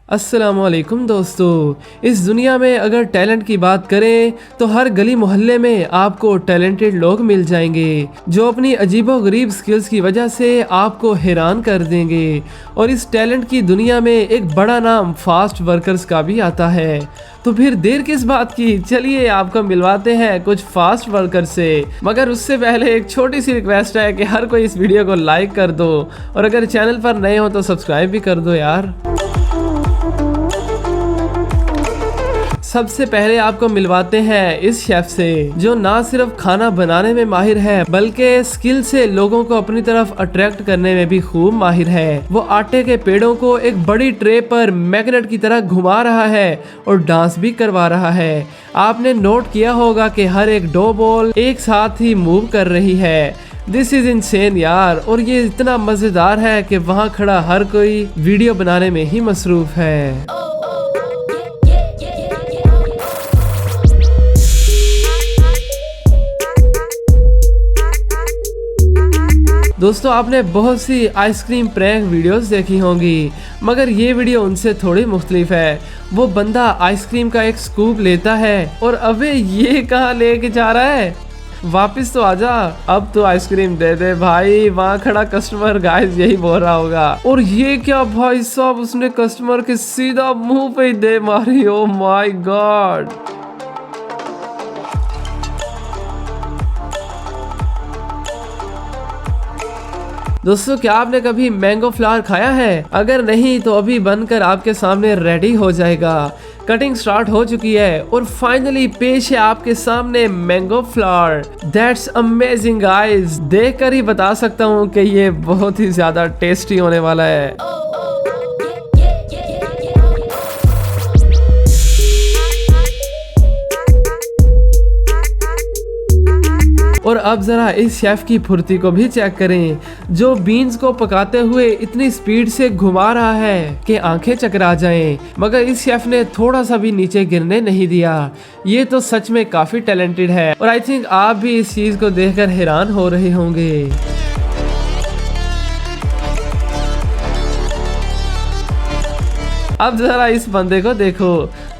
अस्सलामुअलैकुम दोस्तों, इस दुनिया में अगर टैलेंट की बात करें तो हर गली मोहल्ले में आपको टैलेंटेड लोग मिल जाएंगे जो अपनी अजीबोगरीब स्किल्स की वजह से आपको हैरान कर देंगे। और इस टैलेंट की दुनिया में एक बड़ा नाम फास्ट वर्कर्स का भी आता है। तो फिर देर किस बात की, चलिए आपको मिलवाते हैं कुछ फास्ट वर्कर से। मगर उससे पहले एक छोटी सी रिक्वेस्ट है कि हर कोई इस वीडियो को लाइक कर दो और अगर चैनल पर नए हो तो सब्सक्राइब भी कर दो यार। सबसे पहले आपको मिलवाते हैं इस शेफ से जो ना सिर्फ खाना बनाने में माहिर है बल्कि स्किल से लोगों को अपनी तरफ अट्रैक्ट करने में भी खूब माहिर है। वो आटे के पेड़ों को एक बड़ी ट्रे पर मैग्नेट की तरह घुमा रहा है और डांस भी करवा रहा है। आपने नोट किया होगा कि हर एक डो बॉल एक साथ ही मूव कर रही है। दिस इज इनसेन यार, और ये इतना मजेदार है कि वहाँ खड़ा हर कोई वीडियो बनाने में ही मसरूफ है। दोस्तों, आपने बहुत सी आइसक्रीम प्रैंक वीडियोस देखी होंगी मगर ये वीडियो उनसे थोड़ी मुख्तलिफ है। वो बंदा आइसक्रीम का एक स्कूप लेता है और अबे ये कहाँ लेके जा रहा है, वापस तो आजा, अब तो आइसक्रीम दे दे भाई। वहाँ खड़ा कस्टमर गाइस यही बोल रहा होगा। और ये क्या भाई साहब, उसने कस्टमर के सीधा मुंह पे ही दे मारी। Oh my God. दोस्तों, क्या आपने कभी मैंगो फ्लावर खाया है? अगर नहीं तो अभी बनकर आपके सामने रेडी हो जाएगा। कटिंग स्टार्ट हो चुकी है और फाइनली पेश है आपके सामने mango flower. That's amazing guys, देखकर ही बता सकता हूँ कि ये बहुत ही ज्यादा टेस्टी होने वाला है। और अब जरा इस शेफ की फुर्ती को भी चेक करें जो बीन्स को पकाते हुए इतनी स्पीड से घुमा रहा है कि आंखें चकरा जाएं। मगर इस शेफ ने थोड़ा सा भी नीचे गिरने नहीं दिया। ये तो सच में काफी टैलेंटेड है और आई थिंक आप भी इस चीज को देखकर हैरान हो रहे होंगे। अब जरा इस बंदे को देखो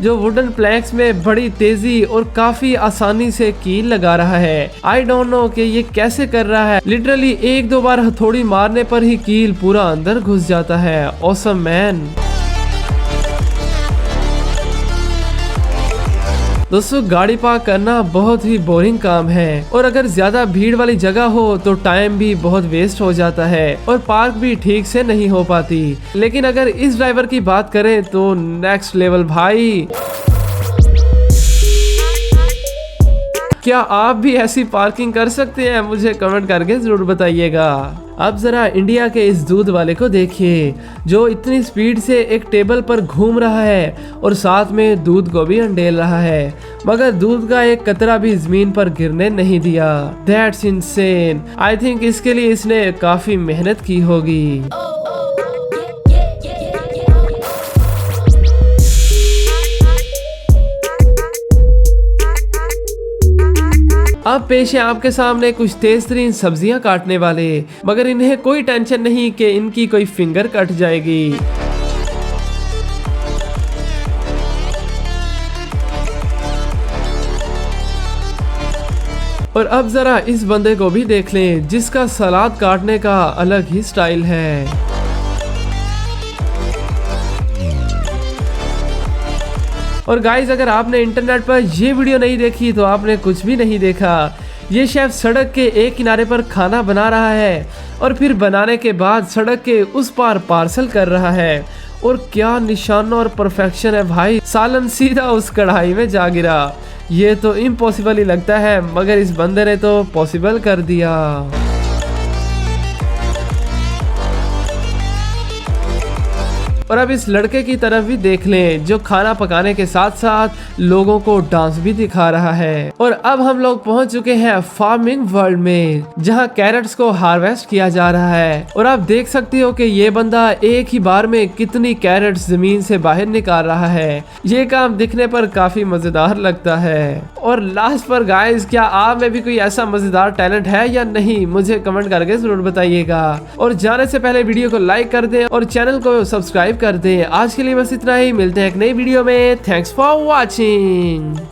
जो वुडन प्लैंक्स में बड़ी तेजी और काफी आसानी से कील लगा रहा है। आई डोंट नो कि ये कैसे कर रहा है। लिटरली एक दो बार हथौड़ी मारने पर ही कील पूरा अंदर घुस जाता है। Awesome man. दोस्तों, गाड़ी पार्क करना बहुत ही बोरिंग काम है और अगर ज्यादा भीड़ वाली जगह हो तो टाइम भी बहुत वेस्ट हो जाता है और पार्क भी ठीक से नहीं हो पाती। लेकिन अगर इस ड्राइवर की बात करें तो नेक्स्ट लेवल भाई। क्या आप भी ऐसी पार्किंग कर सकते हैं? मुझे कमेंट करके जरूर बताइएगा। अब जरा इंडिया के इस दूध वाले को देखिए जो इतनी स्पीड से एक टेबल पर घूम रहा है और साथ में दूध को भी अंडेल रहा है मगर दूध का एक कतरा भी जमीन पर गिरने नहीं दिया। That's insane. आई थिंक इसके लिए इसने काफी मेहनत की होगी। अब पेश है आपके सामने कुछ तेज तरीन सब्जियां काटने वाले, मगर इन्हें कोई टेंशन नहीं कि इनकी कोई फिंगर कट जाएगी। और अब जरा इस बंदे को भी देख लें जिसका सलाद काटने का अलग ही स्टाइल है। और गाइज, अगर आपने इंटरनेट पर ये वीडियो नहीं देखी तो आपने कुछ भी नहीं देखा। ये शेफ सड़क के एक किनारे पर खाना बना रहा है और फिर बनाने के बाद सड़क के उस पार पार्सल कर रहा है। और क्या निशानों और परफेक्शन है भाई, सालन सीधा उस कढ़ाई में जा गिरा। ये तो इम्पॉसिबल ही लगता है मगर इस बंदे ने तो पॉसिबल कर दिया। और अब इस लड़के की तरफ भी देख लें जो खाना पकाने के साथ साथ लोगों को डांस भी दिखा रहा है। और अब हम लोग पहुंच चुके हैं फार्मिंग वर्ल्ड में जहां कैरेट्स को हार्वेस्ट किया जा रहा है। और आप देख सकते हो कि ये बंदा एक ही बार में कितनी कैरेट्स जमीन से बाहर निकाल रहा है। ये काम दिखने पर काफी मजेदार लगता है। और लास्ट पर गाइस, क्या आप में भी कोई ऐसा मजेदार टैलेंट है या नहीं, मुझे कमेंट करके जरूर बताइएगा। और जाने से पहले वीडियो को लाइक कर दें और चैनल को सब्सक्राइब सब्सक्राइब कर दें। आज के लिए बस इतना ही, मिलते हैं एक नई वीडियो में। Thanks for watching.